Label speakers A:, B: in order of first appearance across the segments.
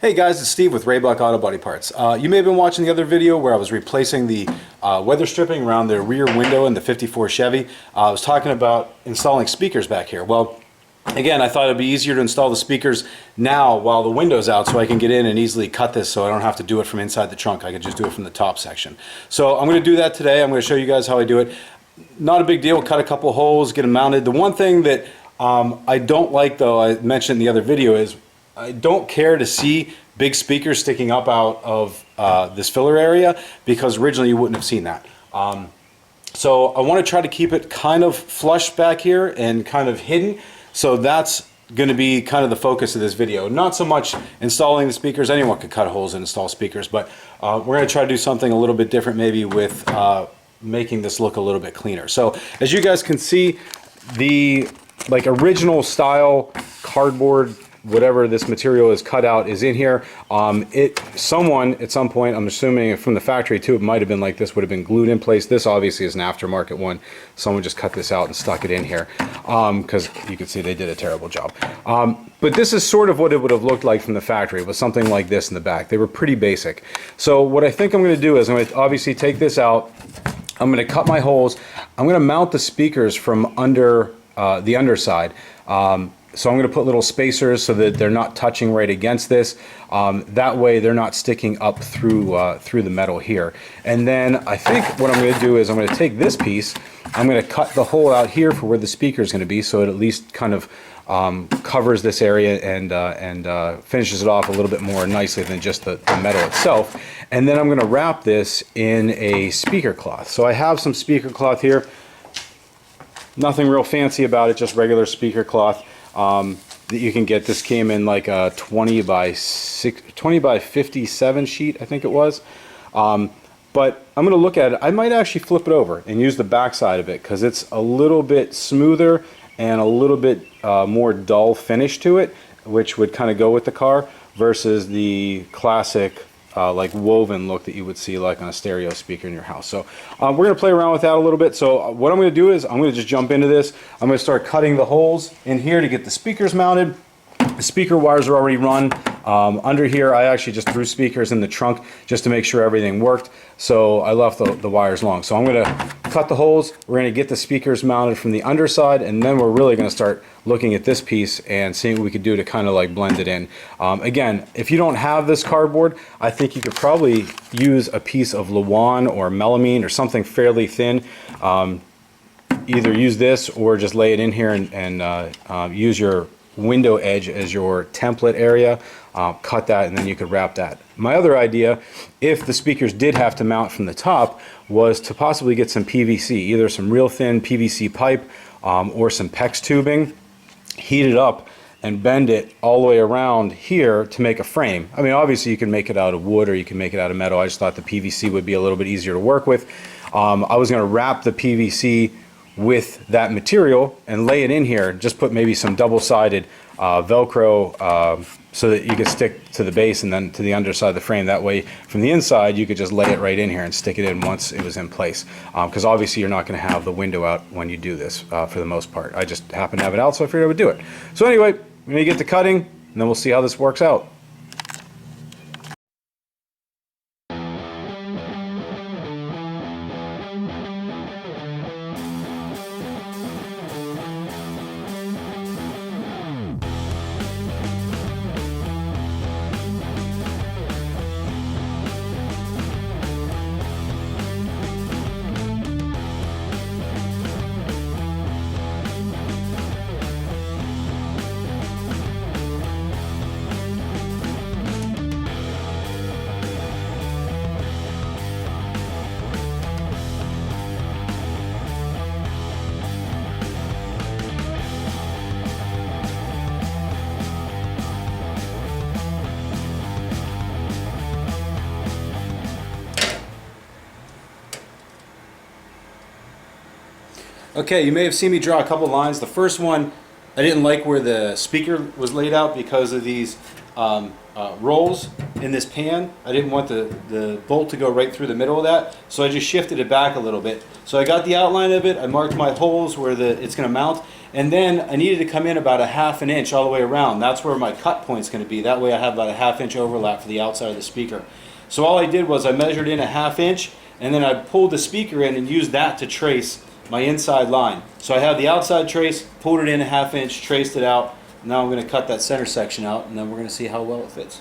A: Hey guys, it's Steve with Black Auto Body Parts. You may have been watching the other video where I was replacing the weather stripping around the rear window in the 54 Chevy. I was talking about installing speakers back here. Well, again, I thought it'd be easier to install the speakers now while the window's out so I can get in and easily cut this so I don't have to do it from inside the trunk. I can just do it from the top section. So I'm going to do that today. I'm going to show you guys how I do it. Not a big deal. Cut a couple holes, get them mounted. The one thing that I don't like, though, I mentioned in the other video, is I don't care to see big speakers sticking up out of this filler area, because originally you wouldn't have seen that. So I want to try to keep it kind of flush back here and kind of hidden. So that's going to be kind of the focus of this video. Not so much installing the speakers. Anyone could cut holes and install speakers, but we're going to try to do something a little bit different, maybe with making this look a little bit cleaner. So as you guys can see, the original style cardboard, whatever this material is cut out, is in here. Someone at some point, I'm assuming from the factory too, it might have been like this, would have been glued in place. This obviously is an aftermarket one. Someone just cut this out and stuck it in here, because you can see they did a terrible job. But this is sort of what it would have looked like from the factory. It was something like this in the back. They were pretty basic. So what I think I'm going to do is I'm going to obviously take this out. I'm going to cut my holes. I'm going to mount the speakers from under the underside. So I'm going to put little spacers so that they're not touching right against this. That way they're not sticking up through through the metal here. And then I think what I'm going to do is I'm going to take this piece, I'm going to cut the hole out here for where the speaker is going to be, so it at least kind of covers this area and finishes it off a little bit more nicely than just the metal itself. And then I'm going to wrap this in a speaker cloth. So I have some speaker cloth here. Nothing real fancy about it, just regular speaker cloth that you can get. This came in like a 20 by 57 sheet, I think it was. But I'm going to look at it. I might actually flip it over and use the back side of it, because it's a little bit smoother and a little bit more dull finish to it, which would kind of go with the car, versus the classic like woven look that you would see like on a stereo speaker in your house. So we're going to play around with that a little bit. So what I'm going to do is I'm going to just jump into this. I'm going to start cutting the holes in here to get the speakers mounted. The speaker wires are already run. Under here I actually just threw speakers in the trunk just to make sure everything worked. So I left the wires long. So I'm going to cut the holes. We're going to get the speakers mounted from the underside, and then we're really going to start looking at this piece and seeing what we could do to kind of like blend it in. Again, if you don't have this cardboard, I think you could probably use a piece of Lawan or melamine or something fairly thin. Either use this or just lay it in here and use your window edge as your template area. Cut that, and then you could wrap that. My other idea, if the speakers did have to mount from the top, was to possibly get some PVC, either some real thin PVC pipe or some PEX tubing, heat it up and bend it all the way around here to make a frame. I mean, obviously you can make it out of wood or you can make it out of metal. I just thought the PVC would be a little bit easier to work with. I was going to wrap the PVC with that material and lay it in here, just put maybe some double-sided Velcro so that you could stick to the base and then to the underside of the frame. That way from the inside you could just lay it right in here and stick it in once it was in place, because obviously you're not going to have the window out when you do this for the most part. I just happen to have it out, so I figured I would do it. So anyway, we're going to get to cutting and then we'll see how this works out. Okay, you may have seen me draw a couple lines. The first one, I didn't like where the speaker was laid out because of these rolls in this pan. I didn't want the bolt to go right through the middle of that, so I just shifted it back a little bit. So I got the outline of it, I marked my holes where it's going to mount, and then I needed to come in about a half an inch all the way around. That's where my cut point's going to be. That way I have about a ½ inch overlap for the outside of the speaker. So all I did was I measured in a ½ inch, and then I pulled the speaker in and used that to trace my inside line. So I have the outside trace, pulled it in a ½ inch, traced it out. Now I'm going to cut that center section out, and then we're going to see how well it fits.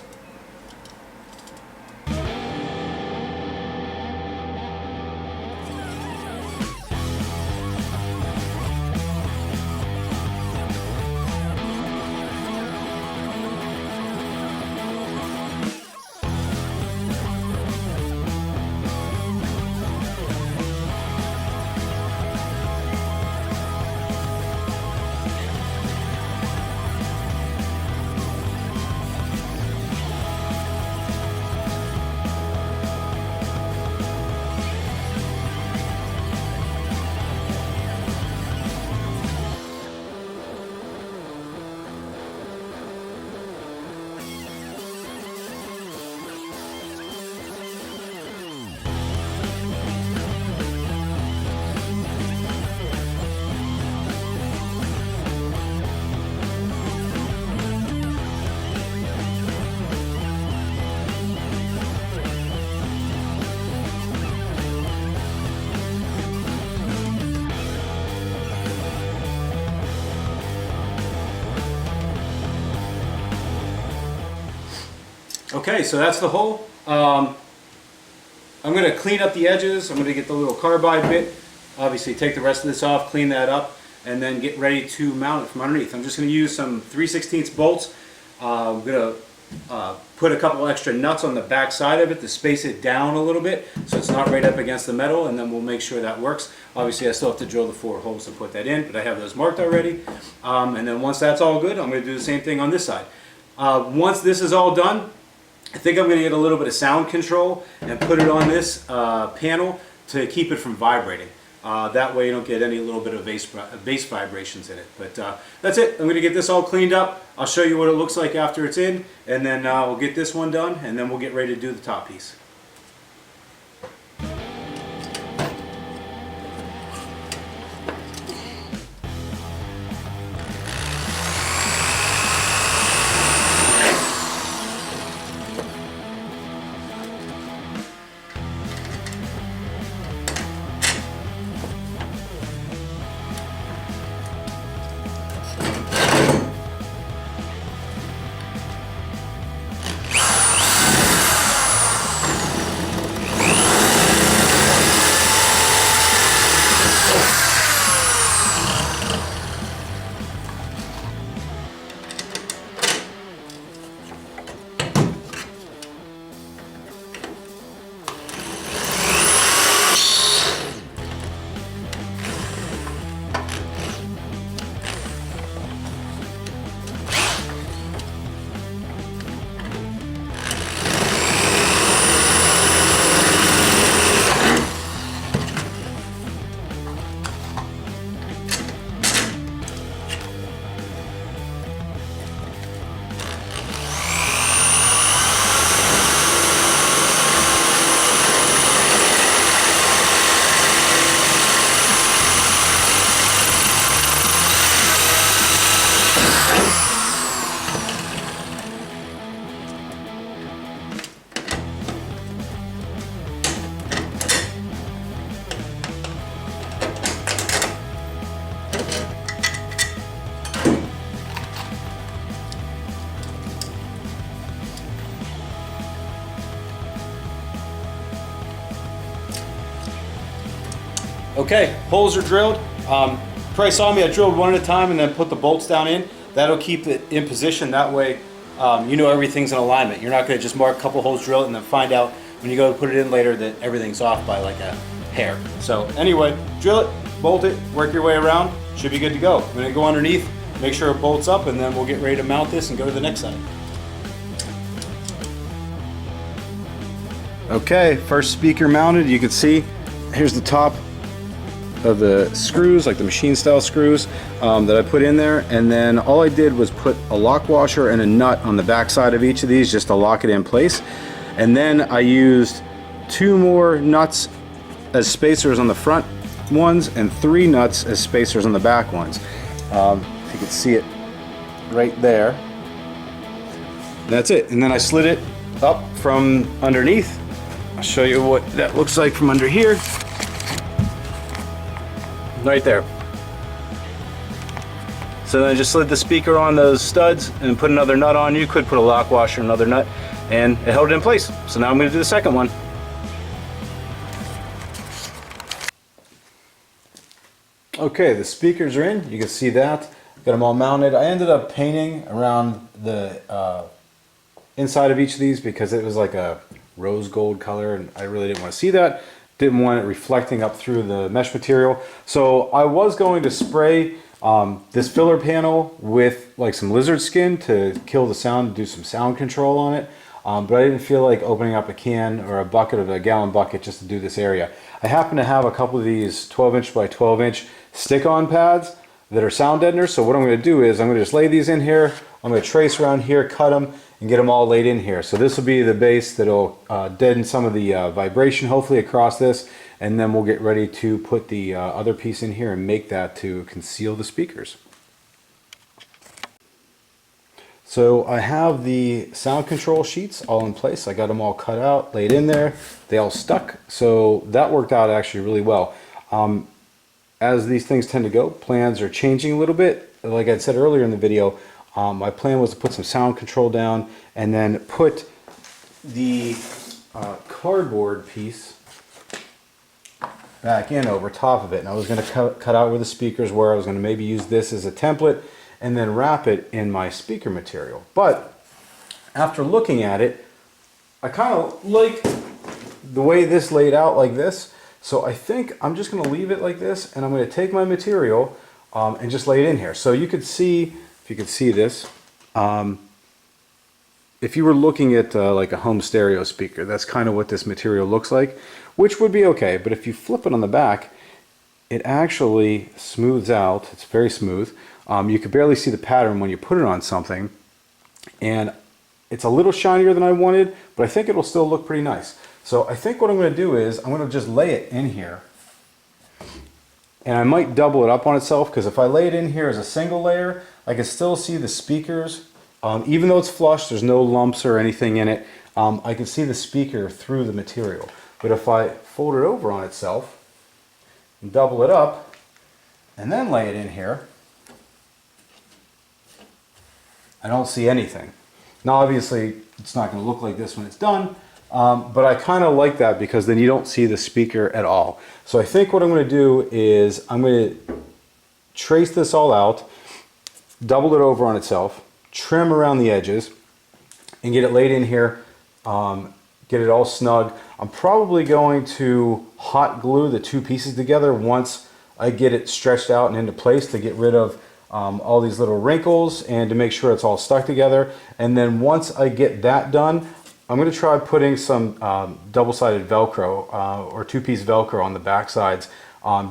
A: Okay, so that's the hole. I'm going to clean up the edges. I'm going to get the little carbide bit. Obviously take the rest of this off, clean that up, and then get ready to mount it from underneath. I'm just going to use some 3/16 bolts. I'm going to put a couple extra nuts on the back side of it to space it down a little bit so it's not right up against the metal, and then we'll make sure that works. Obviously I still have to drill the 4 holes to put that in, but I have those marked already. And then once that's all good, I'm going to do the same thing on this side. Once this is all done, I think I'm going to get a little bit of sound control and put it on this panel to keep it from vibrating. That way you don't get any little bit of bass vibrations in it. But that's it. I'm going to get this all cleaned up. I'll show you what it looks like after it's in, and then we'll get this one done, and then we'll get ready to do the top piece. Okay, holes are drilled. Probably saw me, I drilled one at a time and then put the bolts down in. That'll keep it in position. That way you know everything's in alignment. You're not going to just mark a couple holes, drill it, and then find out when you go to put it in later that everything's off by like a hair. So anyway, drill it, bolt it, work your way around. Should be good to go. I'm going to go underneath, make sure it bolts up, and then we'll get ready to mount this and go to the next side. Okay, first speaker mounted. You can see here's the top of the screws, like the machine style screws that I put in there, and then all I did was put a lock washer and a nut on the back side of each of these just to lock it in place. And then I used 2 more nuts as spacers on the front ones and 3 nuts as spacers on the back ones. If you can see it right there. That's it. And then I slid it up from underneath. I'll show you what that looks like from under here. Right there. So then I just slid the speaker on those studs and put another nut on. You could put a lock washer, another nut, and it held it in place. So now I'm going to do the second one. Okay, the speakers are in. You can see that. Got them all mounted. I ended up painting around the inside of each of these because it was like a rose gold color, and I really didn't want to see that. Didn't want it reflecting up through the mesh material. So I was going to spray this filler panel with like some lizard skin to kill the sound, do some sound control on it. But I didn't feel like opening up a can or a bucket of a gallon bucket just to do this area. I happen to have a couple of these 12-inch by 12-inch stick-on pads that are sound deadeners. So what I'm going to do is I'm going to just lay these in here. I'm going to trace around here, cut them, and get them all laid in here. So this will be the base that'll deaden some of the vibration hopefully across this, and then we'll get ready to put the other piece in here and make that to conceal the speakers. So I have the sound control sheets all in place. I got them all cut out, laid in there. They all stuck, so that worked out actually really well. As these things tend to go, plans are changing a little bit. Like I said earlier in the video, my plan was to put some sound control down and then put the cardboard piece back in over top of it. And I was going to cut out where the speakers were. I was going to maybe use this as a template and then wrap it in my speaker material. But after looking at it, I kind of like the way this laid out like this. So I think I'm just going to leave it like this, and I'm going to take my material and just lay it in here. So you could see, if you could see this, if you were looking at like a home stereo speaker, that's kind of what this material looks like, which would be okay. But if you flip it on the back, it actually smooths out. It's very smooth. You could barely see the pattern when you put it on something, and it's a little shinier than I wanted, but I think it'll still look pretty nice. So I think what I'm going to do is I'm going to just lay it in here, and I might double it up on itself, because if I lay it in here as a single layer, I can still see the speakers. Even though it's flush, there's no lumps or anything in it, I can see the speaker through the material. But if I fold it over on itself and double it up and then lay it in here, I don't see anything. Now obviously it's not going to look like this when it's done, but I kind of like that because then you don't see the speaker at all. So I think what I'm going to do is I'm going to trace this all out, double it over on itself, trim around the edges, and get it laid in here, get it all snug. I'm probably going to hot glue the two pieces together once I get it stretched out and into place to get rid of all these little wrinkles and to make sure it's all stuck together. And then once I get that done, I'm going to try putting some double-sided Velcro or two-piece Velcro on the back sides,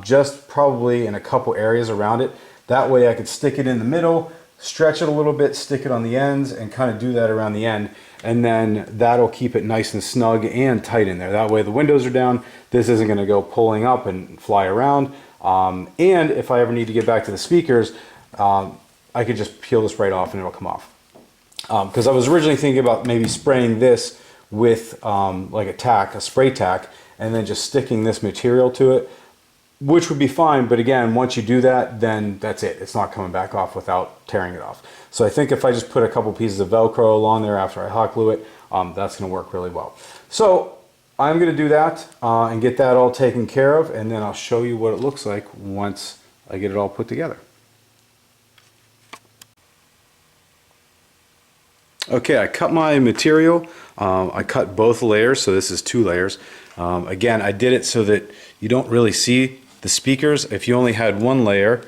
A: just probably in a couple areas around it. That way I could stick it in the middle, stretch it a little bit, stick it on the ends, and kind of do that around the end. And then that'll keep it nice and snug and tight in there. That way the windows are down, this isn't going to go pulling up and fly around. And if I ever need to get back to the speakers, I could just peel this right off and it'll come off. Because I was originally thinking about maybe spraying this with like a tack, a spray tack, and then just sticking this material to it, which would be fine. But again, once you do that, then that's it. It's not coming back off without tearing it off. So I think if I just put a couple pieces of Velcro along there after I hot glue it, that's going to work really well. So I'm going to do that and get that all taken care of, and then I'll show you what it looks like once I get it all put together. Okay, I cut my material. I cut both layers, so this is 2 layers. Again, I did it so that you don't really see the speakers. If you only had 1 layer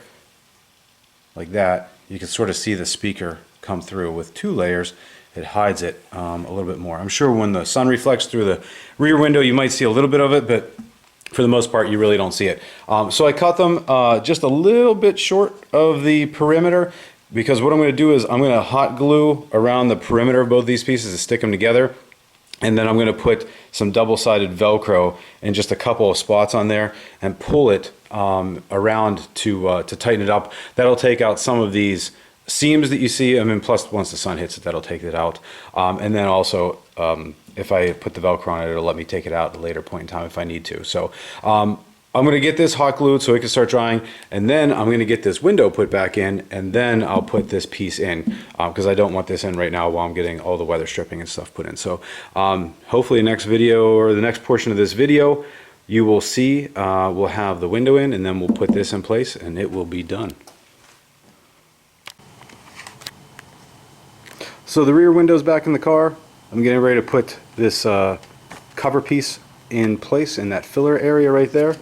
A: like that, you can sort of see the speaker come through. With 2 layers, it hides it a little bit more. I'm sure when the sun reflects through the rear window, you might see a little bit of it, but for the most part, you really don't see it. So I cut them just a little bit short of the perimeter, because what I'm going to do is I'm going to hot glue around the perimeter of both these pieces to stick them together. And then I'm going to put some double-sided Velcro in just a couple of spots on there and pull it around to tighten it up. That'll take out some of these seams that you see. I mean, plus once the sun hits it, that'll take it out. And then also, if I put the Velcro on it, it'll let me take it out at a later point in time if I need to. So I'm going to get this hot glued so it can start drying, and then I'm going to get this window put back in, and then I'll put this piece in, because I don't want this in right now while I'm getting all the weather stripping and stuff put in. So hopefully next video, or the next portion of this video, you will see we'll have the window in, and then we'll put this in place and it will be done. So the rear window's back in the car. I'm getting ready to put this cover piece in place in that filler area right there.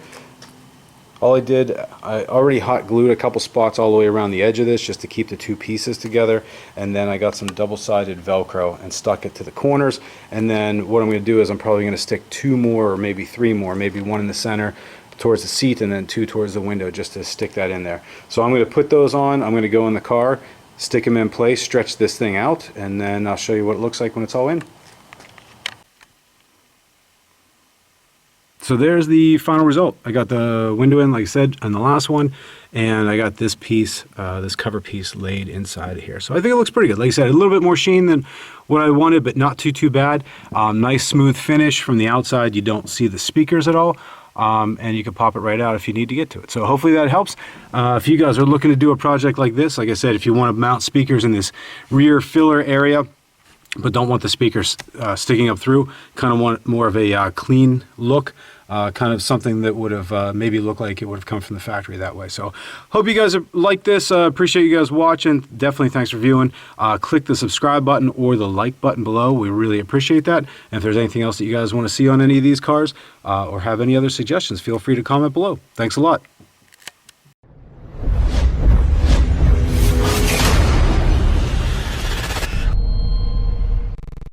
A: All I did, I already hot glued a couple spots all the way around the edge of this just to keep the two pieces together, and then I got some double-sided Velcro and stuck it to the corners. And then what I'm going to do is I'm probably going to stick 2 more or maybe 3 more, maybe 1 in the center towards the seat and then 2 towards the window, just to stick that in there. So I'm going to put those on. I'm going to go in the car, stick them in place, stretch this thing out, and then I'll show you what it looks like when it's all in. So there's the final result. I got the window in, like I said, on the last one, and I got this piece, this cover piece laid inside of here. So I think it looks pretty good. Like I said, a little bit more sheen than what I wanted, but not too bad. Nice smooth finish from the outside. You don't see the speakers at all. And you can pop it right out if you need to get to it. So hopefully that helps. If you guys are looking to do a project like this, like I said, if you want to mount speakers in this rear filler area, but don't want the speakers sticking up through, kind of want more of a clean look, kind of something that would have maybe looked like it would have come from the factory that way. So hope you guys like this. Appreciate you guys watching. Definitely thanks for viewing. Click the subscribe button or the like button below. We really appreciate that. And if there's anything else that you guys want to see on any of these cars or have any other suggestions, feel free to comment below. Thanks a lot.